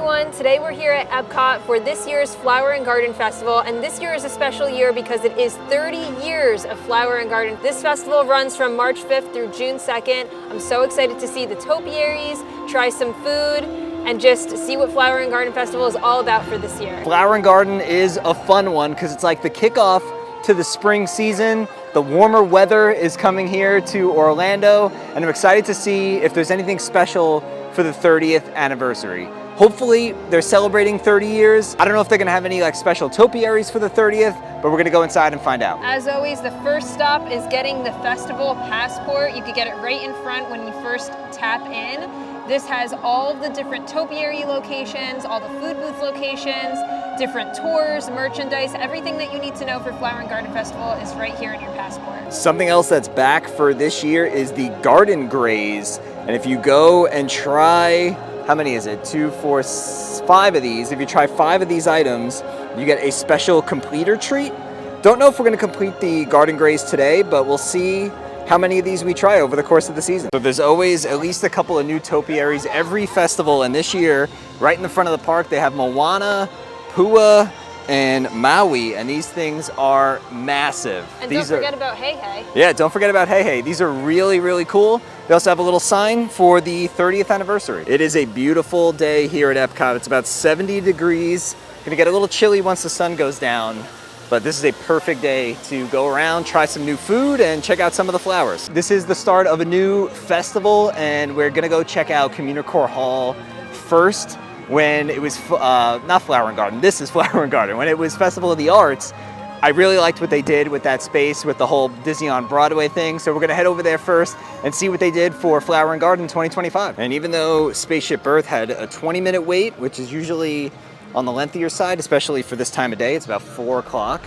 everyone, today we're here at Epcot for this year's Flower and Garden Festival, and this year is a special year because it is 30 years of Flower and Garden. This festival runs from March 5th through June 2nd. I'm so excited to see the topiaries, try some food, and just see what Flower and Garden Festival is all about for this year. Flower and Garden is a fun one because it's like the kickoff to the spring season. The warmer weather is coming here to Orlando, and I'm excited to see if there's anything special for the 30th anniversary. Hopefully they're celebrating 30 years. I don't know if they're gonna have any like special topiaries for the 30th, but we're gonna go inside and find out. As always, the first stop is getting the festival passport. You can get it right in front when you first tap in. This has all of the different topiary locations, all the food booth locations, different tours, merchandise, everything that you need to know for Flower and Garden Festival is right here in your passport. Something else that's back for this year is the garden graze. And if you go and try, how many is it? 2, 4, 5 of these. If you try 5 of these items, you get a special completer treat. Don't know if we're gonna complete the garden graze today, but we'll see how many of these we try over the course of the season. So there's always at least a couple of new topiaries every festival, and this year, right in the front of the park, they have Moana, Pua, and Maui, and these things are massive. And don't forget about Hey Hey. Yeah, don't forget about Hey Hey. These are really, really cool. They also have a little sign for the 30th anniversary. It is a beautiful day here at Epcot. It's about 70 degrees. Gonna get a little chilly once the sun goes down, but this is a perfect day to go around, try some new food, and check out some of the flowers. This is the start of a new festival, and we're gonna go check out Communicore Hall first. When it was, not Flower and Garden, this is Flower and Garden. When it was Festival of the Arts, I really liked what they did with that space with the whole Disney on Broadway thing. So we're gonna head over there first and see what they did for Flower and Garden 2025. And even though Spaceship Earth had a 20-minute wait, which is usually on the lengthier side, especially for this time of day, it's about 4 o'clock.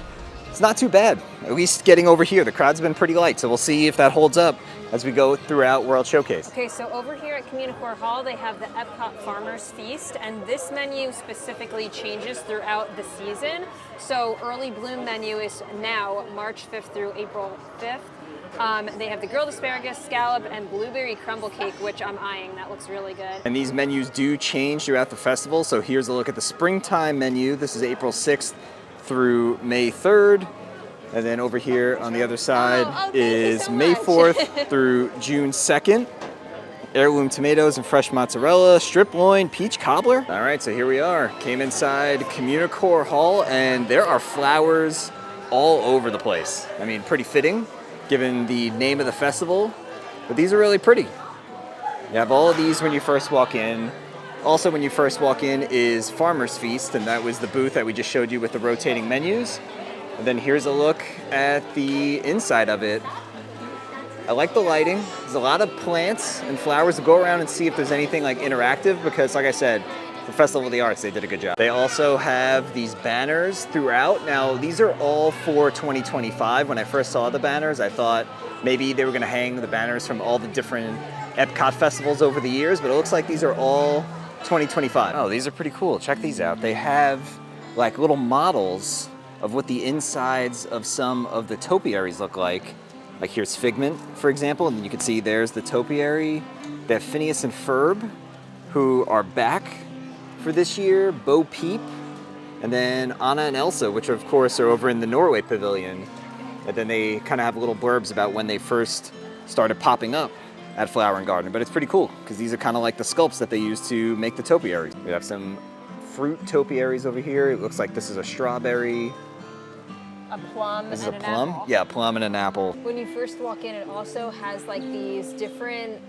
It's not too bad, at least getting over here. The crowd's been pretty light, so we'll see if that holds up as we go throughout World Showcase. Okay, so over here at Communicore Hall, they have the Epcot Farmers Feast, and this menu specifically changes throughout the season. So early bloom menu is now March 5th through April 5th. They have the grilled asparagus, scallop, and blueberry crumble cake, which I'm eyeing. That looks really good. And these menus do change throughout the festival. So here's a look at the springtime menu. This is April 6th through May 3rd. And then over here on the other side is May 4th through June 2nd. Heirloom tomatoes and fresh mozzarella, strip loin, peach cobbler. All right, so here we are. Came inside Communicore Hall, and there are flowers all over the place. I mean, pretty fitting given the name of the festival, but these are really pretty. You have all of these when you first walk in. Also, when you first walk in is Farmer's Feast, and that was the booth that we just showed you with the rotating menus. And then here's a look at the inside of it. I like the lighting. There's a lot of plants and flowers to go around and see if there's anything like interactive, because like I said, for Festival of the Arts, they did a good job. They also have these banners throughout. Now, these are all for 2025. When I first saw the banners, I thought maybe they were gonna hang the banners from all the different Epcot festivals over the years, but it looks like these are all 2025. Oh, these are pretty cool. Check these out. They have like little models of what the insides of some of the topiaries look like. Like here's Figment, for example, and you can see there's the topiary. They have Phineas and Ferb, who are back for this year, Bo Peep, and then Anna and Elsa, which of course are over in the Norway Pavilion. And then they kind of have little blurbs about when they first started popping up at Flower and Garden. But it's pretty cool, because these are kind of like the sculpts that they use to make the topiaries. We have some fruit topiaries over here. It looks like this is a strawberry. A plum This is and a an plum? apple. Yeah, a plum and an apple. When you first walk in, it also has like these different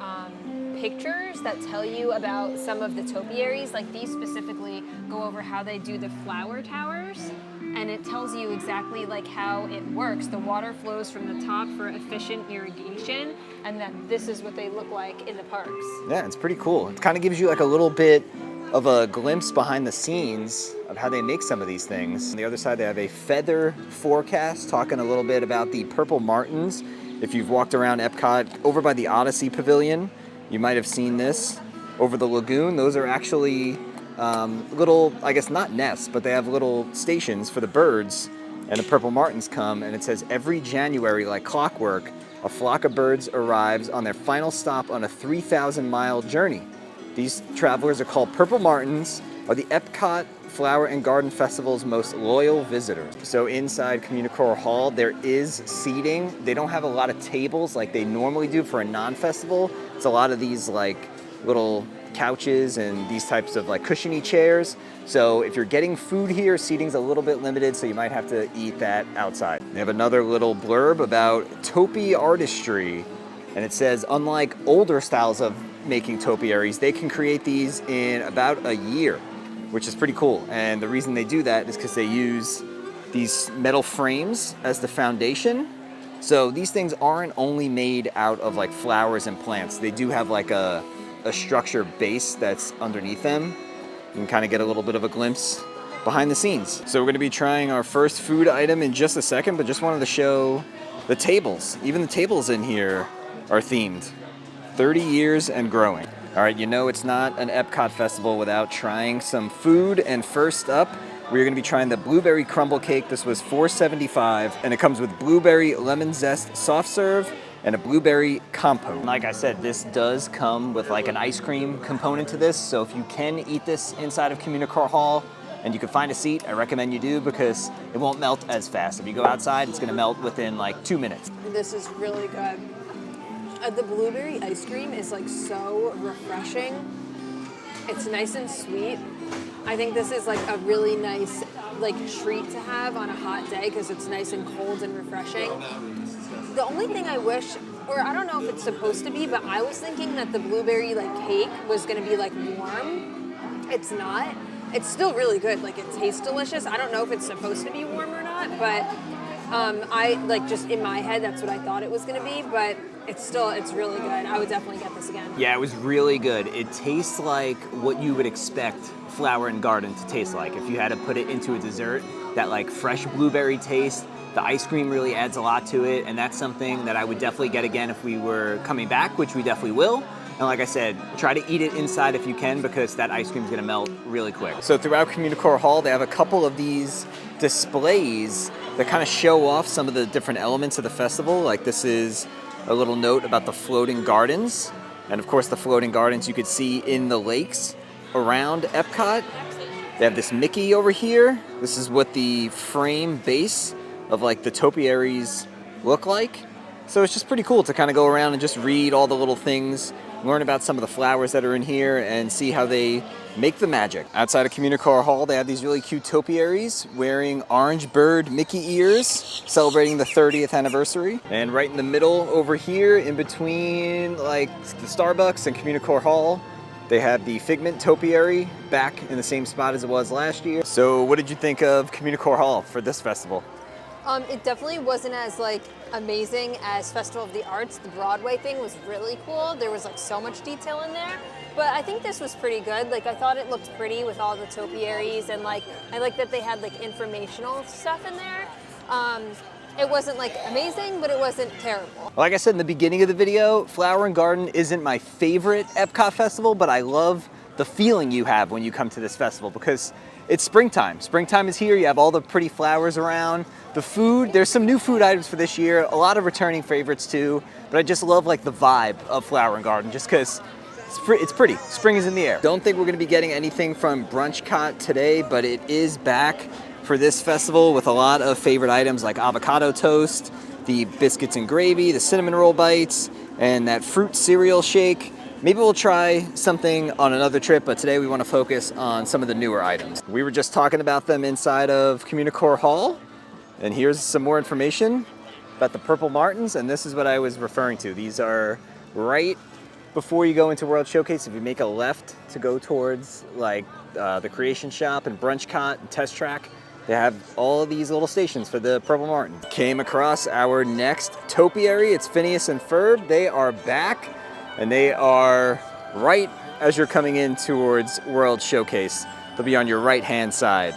pictures that tell you about some of the topiaries. Like these specifically go over how they do the flower towers, and it tells you exactly like how it works. The water flows from the top for efficient irrigation, and then this is what they look like in the parks. Yeah, it's pretty cool. It kind of gives you like a little bit of a glimpse behind the scenes of how they make some of these things. On the other side, they have a feather forecast talking a little bit about the purple martins. If you've walked around Epcot over by the Odyssey Pavilion, you might have seen this over the lagoon. Those are actually little, I guess not nests, but they have little stations for the birds, and the purple martins come, and it says every January, like clockwork, a flock of birds arrives on their final stop on a 3,000-mile journey. These travelers are called purple martins, are the Epcot Flower and Garden Festival's most loyal visitors. So inside Communicore Hall, there is seating. They don't have a lot of tables like they normally do for a non-festival. It's a lot of these like little couches and these types of like cushiony chairs. So if you're getting food here, seating's a little bit limited, so you might have to eat that outside. They have another little blurb about topi artistry. And it says, unlike older styles of making topiaries, they can create these in about a year, which is pretty cool. And the reason they do that is because they use these metal frames as the foundation. So these things aren't only made out of like flowers and plants. They do have like a structure base that's underneath them. You can kind of get a little bit of a glimpse behind the scenes. So we're gonna be trying our first food item in just a second, but just wanted to show the tables. Even the tables in here are themed. 30 years and growing. All right, you know it's not an Epcot festival without trying some food. And first up, we're gonna be trying the blueberry crumble cake. This was $4.75, and it comes with blueberry lemon zest soft serve and a blueberry compote. Like I said, this does come with like an ice cream component to this. So if you can eat this inside of Communicore Hall and you can find a seat, I recommend you do because it won't melt as fast. If you go outside, it's gonna melt within like 2 minutes. This is really good. The blueberry ice cream is like so refreshing. It's nice and sweet. I think this is like a really nice like treat to have on a hot day because it's nice and cold and refreshing. The only thing I wish, or I don't know if it's supposed to be, but I was thinking that the blueberry like cake was gonna be like warm. It's not. It's still really good. Like it tastes delicious. I don't know if it's supposed to be warm or not, but I like just in my head that's what I thought it was gonna be, but it's really good. I would definitely get this again. Yeah, it was really good. It tastes like what you would expect Flower and Garden to taste like. If you had to put it into a dessert, that like fresh blueberry taste, the ice cream really adds a lot to it, and that's something that I would definitely get again if we were coming back, which we definitely will. And like I said, try to eat it inside if you can because that ice cream is gonna melt really quick. So throughout Communicore Hall, they have a couple of these displays that kind of show off some of the different elements of the festival. Like this is a little note about the floating gardens. And of course the floating gardens you could see in the lakes around Epcot. They have this Mickey over here. This is what the frame base of like the topiaries look like. So it's just pretty cool to kind of go around and just read all the little things, learn about some of the flowers that are in here and see how they make the magic. Outside of Communicore Hall, they have these really cute topiaries wearing orange bird Mickey ears, celebrating the 30th anniversary. And right in the middle over here, in between like the Starbucks and Communicore Hall, they have the Figment topiary back in the same spot as it was last year. So what did you think of Communicore Hall for this festival? It definitely wasn't as like amazing as Festival of the Arts. The Broadway thing was really cool. There was like so much detail in there. But I think this was pretty good. Like I thought it looked pretty with all the topiaries and like I like that they had like informational stuff in there. It wasn't like amazing, but it wasn't terrible. Like I said in the beginning of the video, Flower and Garden isn't my favorite Epcot festival, but I love the feeling you have when you come to this festival because it's springtime. Springtime is here. You have all the pretty flowers around. The food, there's some new food items for this year, a lot of returning favorites too, but I just love like the vibe of Flower and Garden just because it's pretty. Spring is in the air. Don't think we're gonna be getting anything from Brunchcot today, but it is back for this festival with a lot of favorite items like avocado toast, the biscuits and gravy, the cinnamon roll bites, and that fruit cereal shake. Maybe we'll try something on another trip, but today we want to focus on some of the newer items. We were just talking about them inside of Communicore Hall, and here's some more information about the Purple Martins, and this is what I was referring to. These are right before you go into World Showcase. If you make a left to go towards like the Creation Shop and Brunchcot and Test Track, they have all of these little stations for the Purple Martin. Came across our next topiary. It's Phineas and Ferb. They are back. And they are right as you're coming in towards World Showcase. They'll be on your right-hand side.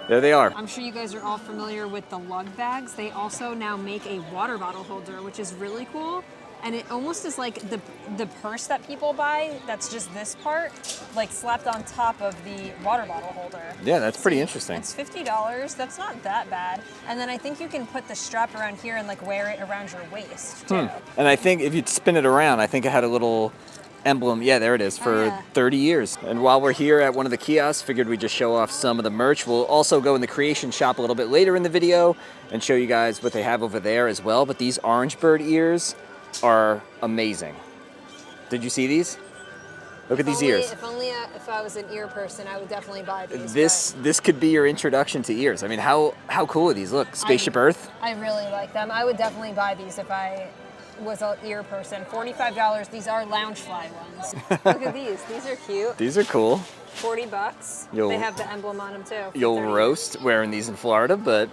There they are. I'm sure you guys are all familiar with the lug bags. They also now make a water bottle holder, which is really cool. And it almost is like the purse that people buy, that's just this part, like slapped on top of the water bottle holder. Yeah, that's pretty interesting. It's $50, that's not that bad. And then I think you can put the strap around here and like wear it around your waist too. And I think if you spin it around, I think it had a little emblem. Yeah, there it is, for 30 years. And while we're here at one of the kiosks, figured we'd just show off some of the merch. We'll also go in the creation shop a little bit later in the video and show you guys what they have over there as well. But these orange bird ears are amazing. Did you see these? Look at these ears. If I was an ear person, I would definitely buy these. This could be your introduction to ears. I mean, how cool are these? Look, Spaceship Earth. I really like them. I would definitely buy these if I was an ear person. $45. These are Loungefly ones. Look at these. These are cute. These are cool. $40. They have the emblem on them too. You'll roast wearing these in Florida, but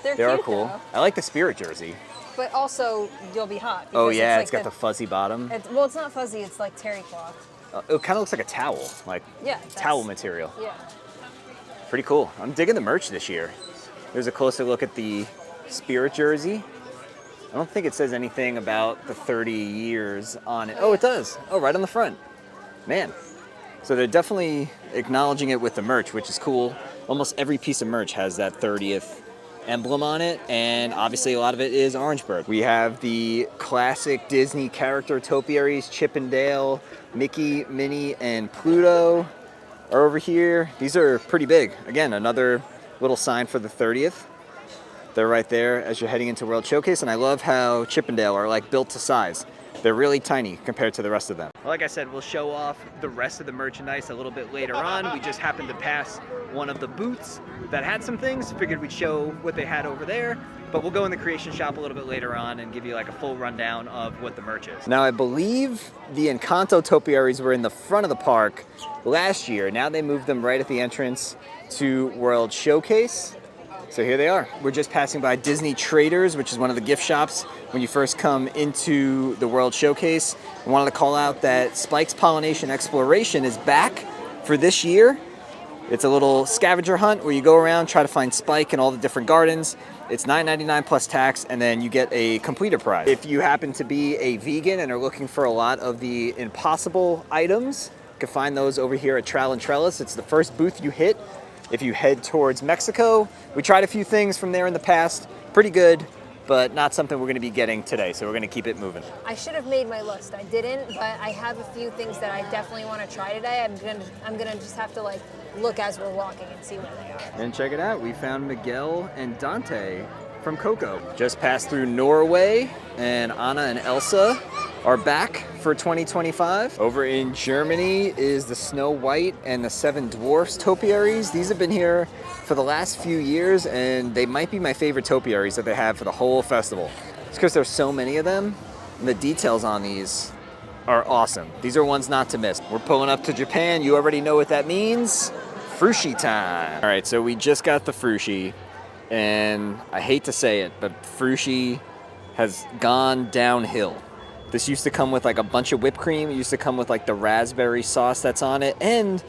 they are cool. Though. I like the Spirit jersey. But also, you'll be hot. Oh yeah, it's got the fuzzy bottom. Well, it's not fuzzy. It's like terry cloth. It kind of looks like a towel, like towel material. Yeah. Pretty cool. I'm digging the merch this year. There's a closer look at the Spirit jersey. I don't think it says anything about the 30 years on it. Oh, it does. Oh, right on the front. Man. So they're definitely acknowledging it with the merch, which is cool. Almost every piece of merch has that 30th emblem on it, and obviously a lot of it is Orange Bird. We have the classic Disney character Topiaries, Chip and Dale, Mickey, Minnie, and Pluto are over here. These are pretty big. Again, another little sign for the 30th. They're right there as you're heading into World Showcase, and I love how Chip and Dale are like built to size. They're really tiny compared to the rest of them. Like I said, we'll show off the rest of the merchandise a little bit later on. We just happened to pass one of the booths that had some things. Figured we'd show what they had over there, but we'll go in the creation shop a little bit later on and give you like a full rundown of what the merch is. Now, I believe the Encanto Topiaries were in the front of the park last year. Now they moved them right at the entrance to World Showcase. So here they are. We're just passing by Disney Traders, which is one of the gift shops when you first come into the World Showcase. I wanted to call out that Spike's Pollination Exploration is back for this year. It's a little scavenger hunt where you go around, try to find Spike in all the different gardens. It's $9.99 plus tax, and then you get a completer prize. If you happen to be a vegan and are looking for a lot of the impossible items, you can find those over here at Trowel and Trellis. It's the first booth you hit if you head towards Mexico. We tried a few things from there in the past, pretty good, but not something we're gonna be getting today, so we're gonna keep it moving. I should have made my list. I didn't, but I have a few things that I definitely want to try today. I'm gonna just have to like look as we're walking and see where they are. And check it out, we found Miguel and Dante from Coco. Just passed through Norway, and Anna and Elsa are back for 2025. Over in Germany is the Snow White and the Seven Dwarfs Topiaries. These have been here for the last few years, and they might be my favorite topiaries that they have for the whole festival. It's because there's so many of them, and the details on these are awesome. These are ones not to miss. We're pulling up to Japan. You already know what that means. Frushi time. All right, so we just got the frushi, and I hate to say it, but frushi has gone downhill. This used to come with like a bunch of whipped cream. It used to come with like the raspberry sauce that's on it, and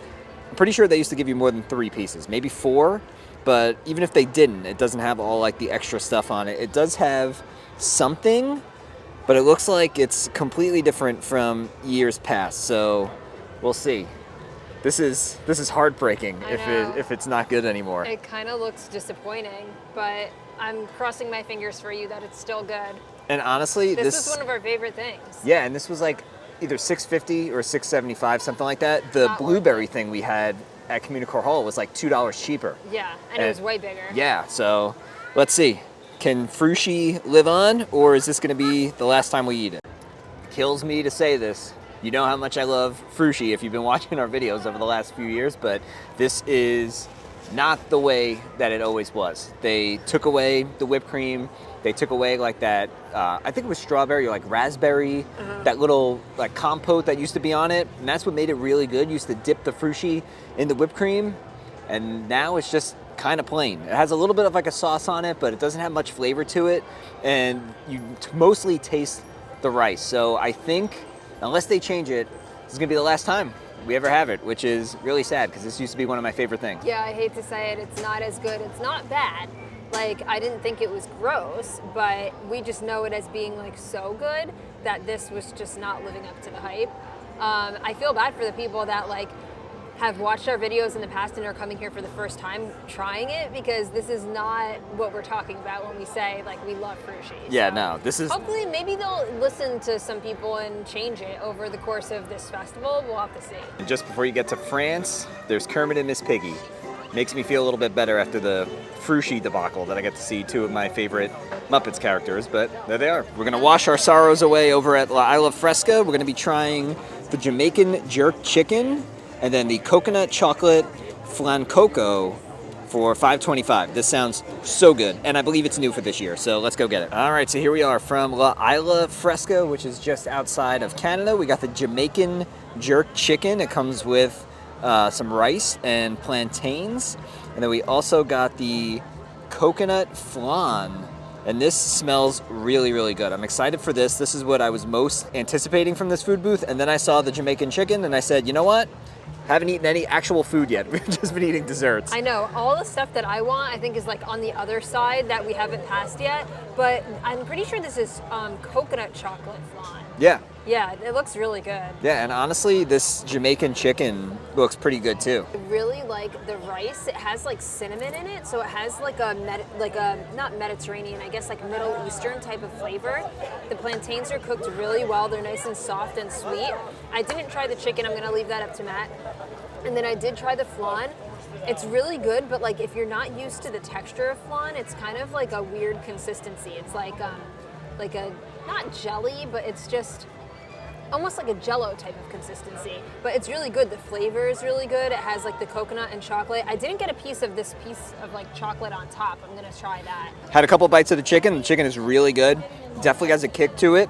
I'm pretty sure they used to give you more than 3 pieces, maybe 4, but even if they didn't, it doesn't have all like the extra stuff on it. It does have something, but it looks like it's completely different from years past, so we'll see. This is heartbreaking if it's not good anymore. It kind of looks disappointing, but I'm crossing my fingers for you that it's still good. And honestly, this is one of our favorite things. Yeah, and this was like either $6.50 or $6.75, something like that. The blueberry thing we had at Communicore Hall was like $2 cheaper. Yeah, and it was way bigger. Yeah, so let's see. Can frushi live on, or is this going to be the last time we eat it? Kills me to say this. You know how much I love frushi if you've been watching our videos over the last few years, but this is not the way that it always was. They took away the whipped cream. They took away like that, I think it was strawberry or like raspberry, that little like compote that used to be on it. And that's what made it really good. You used to dip the frushi in the whipped cream, and now it's just kind of plain. It has a little bit of like a sauce on it, but it doesn't have much flavor to it. And you mostly taste the rice. So I think, unless they change it, this is gonna be the last time we ever have it, which is really sad because this used to be one of my favorite things. Yeah, I hate to say it, it's not as good. It's not bad. Like, I didn't think it was gross, but we just know it as being like so good that this was just not living up to the hype. I feel bad for the people that like have watched our videos in the past and are coming here for the first time trying it, because this is not what we're talking about when we say like we love frushi. Yeah, so no, this is... hopefully maybe they'll listen to some people and change it over the course of this festival. We'll have to see. And just before you get to France, there's Kermit and Miss Piggy. Makes me feel a little bit better after the frushi debacle that I get to see two of my favorite Muppets characters, but there they are. We're gonna wash our sorrows away over at Isla Fresca. We're gonna be trying the Jamaican jerk chicken and then the coconut chocolate flan coco for $5.25. This sounds so good, and I believe it's new for this year, so let's go get it. All right, so here we are from Isla Fresca, which is just outside of Canada. We got the Jamaican jerk chicken. It comes with some rice and plantains, and then we also got the coconut flan. And this smells really, really good. I'm excited for this. This is what I was most anticipating from this food booth. And then I saw the Jamaican chicken and I said, you know what? Haven't eaten any actual food yet. We've just been eating desserts. I know. All the stuff that I want, I think, is like on the other side that we haven't passed yet. But I'm pretty sure this is coconut chocolate flan. Yeah. Yeah, it looks really good. Yeah, and honestly, this Jamaican chicken looks pretty good too. I really like the rice. It has like cinnamon in it, so it has like a not Mediterranean, I guess like Middle Eastern type of flavor. The plantains are cooked really well. They're nice and soft and sweet. I didn't try the chicken. I'm gonna leave that up to Matt. And then I did try the flan. It's really good, but like if you're not used to the texture of flan, it's kind of like a weird consistency. It's like a not jelly, but it's just almost like a Jell-O type of consistency, but it's really good. The flavor is really good. It has like the coconut and chocolate. I didn't get a piece of this piece of like chocolate on top. I'm gonna try that. Had a couple bites of the chicken. The chicken is really good. Definitely has a kick to it.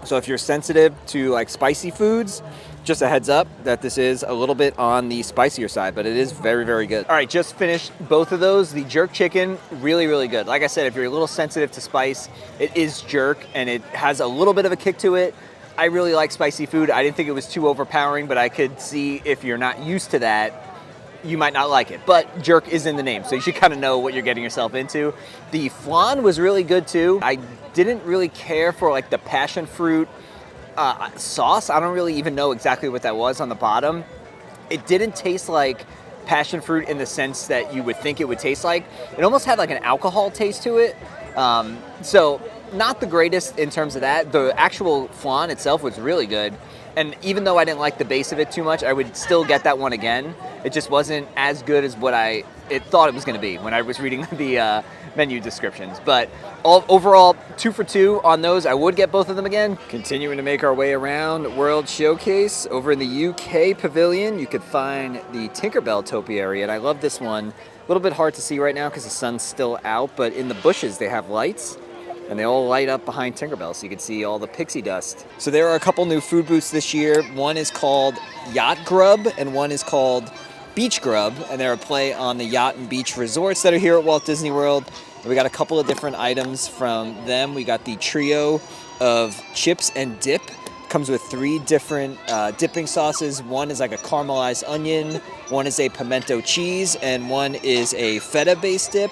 So if you're sensitive to like spicy foods, just a heads up that this is a little bit on the spicier side, but it is very, very good. All right, just finished both of those. The jerk chicken, really, really good. Like I said, if you're a little sensitive to spice, it is jerk and it has a little bit of a kick to it. I really like spicy food. I didn't think it was too overpowering, but I could see if you're not used to that, you might not like it. But jerk is in the name, so you should kind of know what you're getting yourself into. The flan was really good too. I didn't really care for like the passion fruit sauce. I don't really even know exactly what that was on the bottom. It didn't taste like passion fruit in the sense that you would think it would taste like. It almost had like an alcohol taste to it. So not the greatest in terms of that. The actual flan itself was really good. And even though I didn't like the base of it too much, I would still get that one again. It just wasn't as good as what I thought it was going to be when I was reading the menu descriptions. But overall, 2 for 2 on those. I would get both of them again. Continuing to make our way around World Showcase. Over in the UK Pavilion, you could find the Tinkerbell Topiary. And I love this one. A little bit hard to see right now because the sun's still out. But in the bushes, they have lights. And they all light up behind Tinkerbell, so you can see all the pixie dust. So there are a couple new food booths this year. One is called Yacht Grub, and one is called Beach Grub, and they're a play on the Yacht and Beach resorts that are here at Walt Disney World. And we got a couple of different items from them. We got the trio of chips and dip. Comes with 3 different dipping sauces. One is like a caramelized onion, one is a pimento cheese, and one is a feta-based dip.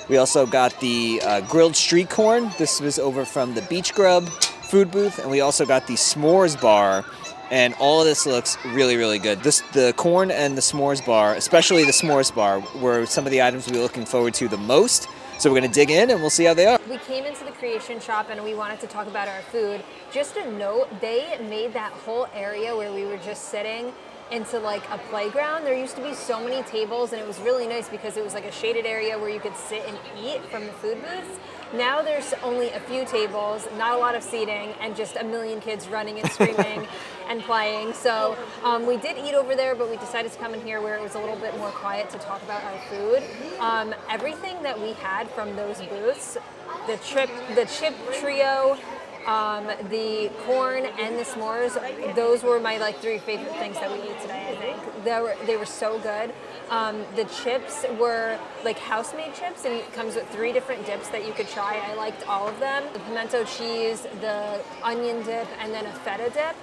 We also got the grilled street corn. This was over from the Beach Grub food booth. And we also got the s'mores bar. And all of this looks really, really good. The corn and the s'mores bar, especially the s'mores bar, were some of the items we were looking forward to the most. So we're going to dig in and we'll see how they are. We came into the creation shop and we wanted to talk about our food. Just a note, they made that whole area where we were just sitting into like a playground. There used to be so many tables and it was really nice because it was like a shaded area where you could sit and eat from the food booths. Now there's only a few tables, not a lot of seating, and just a million kids running and screaming and playing. So we did eat over there, but we decided to come in here where it was a little bit more quiet to talk about our food. Everything that we had from those booths, the chip trio, the corn and the s'mores, those were my like 3 favorite things that we ate today, I think. They were so good. The chips were like house-made chips, and it comes with 3 different dips that you could try. I liked all of them. The pimento cheese, the onion dip, and then a feta dip.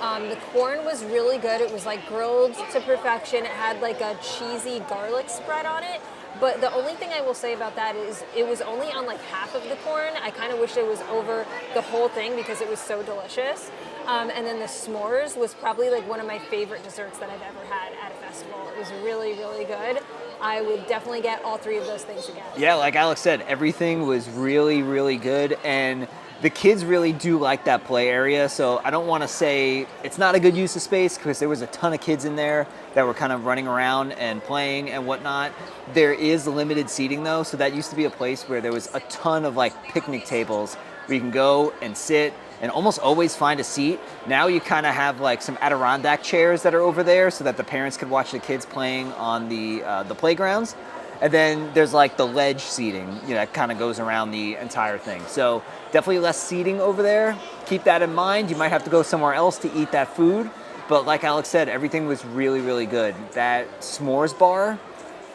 The corn was really good. It was like grilled to perfection. It had like a cheesy garlic spread on it. But the only thing I will say about that is it was only on like half of the corn. I kind of wish it was over the whole thing because it was so delicious. And then the s'mores was probably like one of my favorite desserts that I've ever had at a festival. It was really, really good. I would definitely get all three of those things again. Yeah, like Alex said, everything was really, really good. And the kids really do like that play area. So I don't want to say it's not a good use of space because there was a ton of kids in there that were kind of running around and playing and whatnot. There is limited seating though. So that used to be a place where there was a ton of like picnic tables where you can go and sit and almost always find a seat. Now you kind of have like some Adirondack chairs that are over there so that the parents could watch the kids playing on the playgrounds. And then there's like the ledge seating, that kind of goes around the entire thing. So definitely less seating over there. Keep that in mind. You might have to go somewhere else to eat that food. But like Alex said, everything was really, really good. That s'mores bar,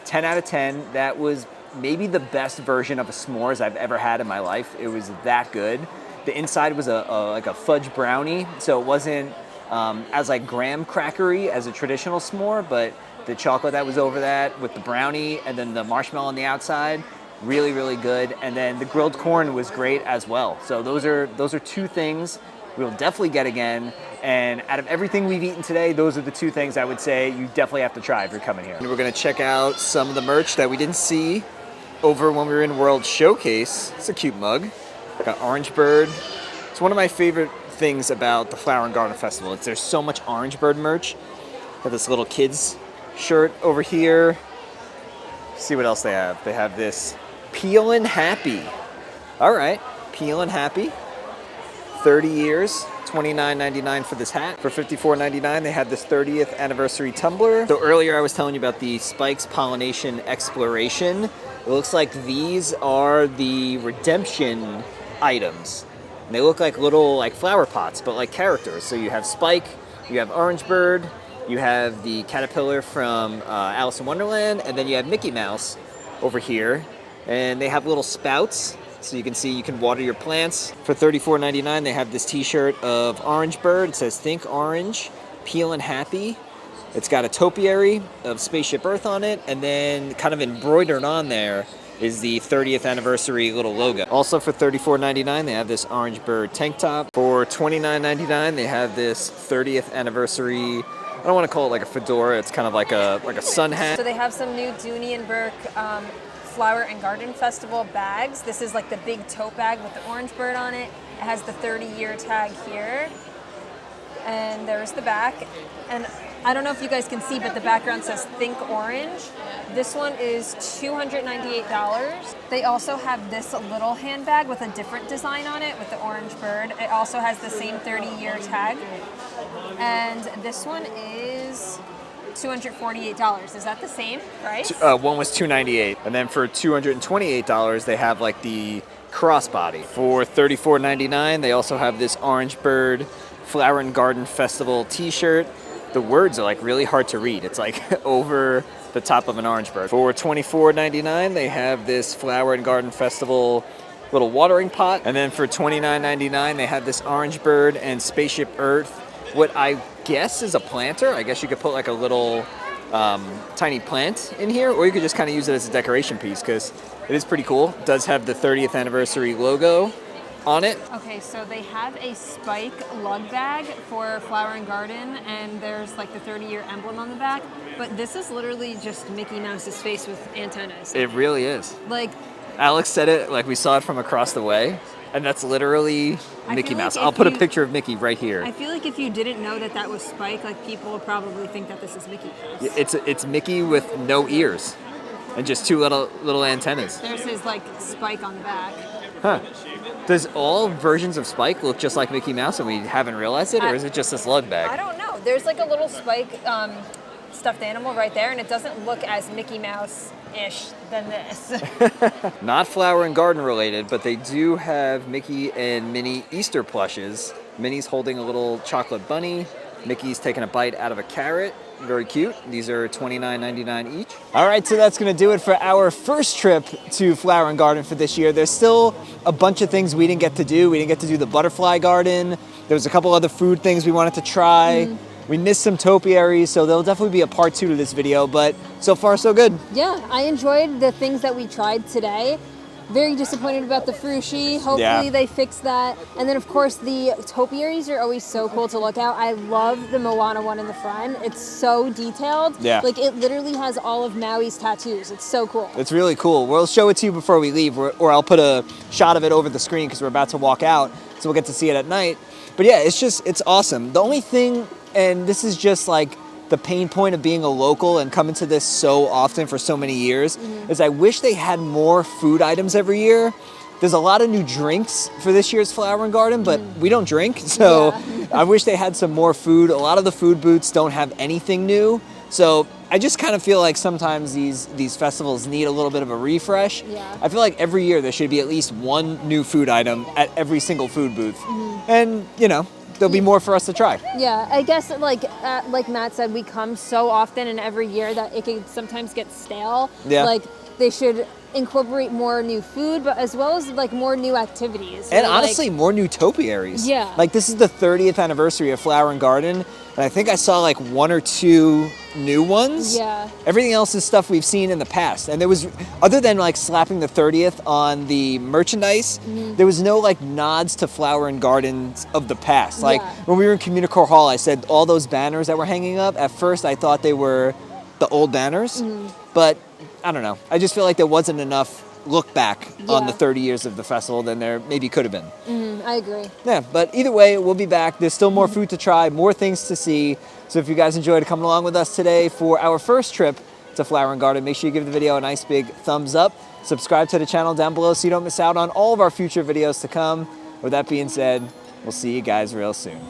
10 out of 10. That was maybe the best version of a s'mores I've ever had in my life. It was that good. The inside was like a fudge brownie, so it wasn't as like graham crackery as a traditional s'more, but the chocolate that was over that with the brownie and then the marshmallow on the outside, really, really good. And then the grilled corn was great as well. So those are two things we'll definitely get again. And out of everything we've eaten today, those are the two things I would say you definitely have to try if you're coming here. And we're gonna check out some of the merch that we didn't see over when we were in World Showcase. It's a cute mug. Got Orange Bird. It's one of my favorite things about the Flower and Garden Festival. There's so much Orange Bird merch. Got this little kids shirt over here. Let's see what else they have. They have this Peelin' Happy. All right, Peelin' Happy. 30 years, $29.99 for this hat. For $54.99, they had this 30th anniversary tumbler. So earlier I was telling you about the Spikes Pollination Exploration. It looks like these are the redemption items. And they look like little like flower pots, but like characters. So you have Spike, you have Orange Bird, you have the caterpillar from Alice in Wonderland, and then you have Mickey Mouse over here. And they have little spouts, so you can see you can water your plants. For $34.99, they have this t-shirt of Orange Bird. It says Think Orange, Peelin' Happy. It's got a topiary of Spaceship Earth on it, and then kind of embroidered on there is the 30th anniversary little logo. Also for $34.99, they have this Orange Bird tank top. For $29.99, they have this 30th anniversary, I don't want to call it like a fedora, it's kind of like a sun hat. So they have some new Dooney and Burke Flower and Garden Festival bags. This is like the big tote bag with the Orange Bird on it. It has the 30-year tag here. And there's the back. And I don't know if you guys can see, but the background says Think Orange. This one is $298. They also have this little handbag with a different design on it with the Orange Bird. It also has the same 30-year tag. And this one is $248. Is that the same price? One was $298, and then for $228, they have like the crossbody. For $34.99, they also have this Orange Bird Flower and Garden Festival t-shirt. The words are like really hard to read. It's like over the top of an orange bird. For $24.99, they have this Flower and Garden Festival little watering pot. And then for $29.99, they have this Orange Bird and Spaceship Earth, what I guess is a planter. I guess you could put like a little tiny plant in here, or you could just kind of use it as a decoration piece because it is pretty cool. It does have the 30th anniversary logo on it. Okay, so they have a Spike lug bag for Flower and Garden, and there's like the 30-year emblem on the back, but this is literally just Mickey Mouse's face with antennas. It really is. Like, Alex said it like we saw it from across the way, and that's literally Mickey Mouse. I'll put a picture of Mickey right here. I feel like if you didn't know that that was Spike, like people would probably think that this is Mickey Mouse. It's Mickey with no ears and just two little antennas. There's his like Spike on the back. Huh. Does all versions of Spike look just like Mickey Mouse and we haven't realized it, or is it just this lug bag? I don't know. There's like a little Spike stuffed animal right there, and it doesn't look as Mickey Mouse-ish than this. Not Flower and Garden related, but they do have Mickey and Minnie Easter plushes. Minnie's holding a little chocolate bunny. Mickey's taking a bite out of a carrot. Very cute. These are $29.99 each. All right, so that's going to do it for our first trip to Flower and Garden for this year. There's still a bunch of things we didn't get to do. We didn't get to do the butterfly garden. There was a couple other food things we wanted to try. We missed some topiaries, so there'll definitely be a part 2 to this video, but so far so good. Yeah, I enjoyed the things that we tried today. Very disappointed about the frushi. Hopefully they fix that. And then of course the topiaries are always so cool to look at. I love the Moana one in the front. It's so detailed. Yeah. Like it literally has all of Maui's tattoos. It's so cool. It's really cool. We'll show it to you before we leave, or I'll put a shot of it over the screen because we're about to walk out, so we'll get to see it at night. But yeah, it's awesome. The only thing, and this is just like the pain point of being a local and coming to this so often for so many years, is I wish they had more food items every year. There's a lot of new drinks for this year's Flower and Garden, but we don't drink, so I wish they had some more food. A lot of the food booths don't have anything new, so I just kind of feel like sometimes these festivals need a little bit of a refresh. Yeah. I feel like every year there should be at least one new food item at every single food booth, and you know, there'll be more for us to try. Yeah, I guess like Matt said, we come so often and every year that it can sometimes get stale. Yeah. Like they should incorporate more new food, but as well as like more new activities. And So, honestly, more new topiaries. Yeah. Like this is the 30th anniversary of Flower and Garden, and I think I saw like 1 or 2 new ones. Yeah. Everything else is stuff we've seen in the past. And there was, other than like slapping the 30th on the merchandise, there was no like nods to Flower and Gardens of the past. Like when we were in Communicore Hall, I said all those banners that were hanging up, at first I thought they were the old banners, but I don't know. I just feel like there wasn't enough look back on the 30 years of the festival than there maybe could have been. I agree. Yeah, but either way, we'll be back. There's still more food to try, more things to see. So if you guys enjoyed coming along with us today for our first trip to Flower and Garden, make sure you give the video a nice big thumbs up. Subscribe to the channel down below so you don't miss out on all of our future videos to come. With that being said, we'll see you guys real soon.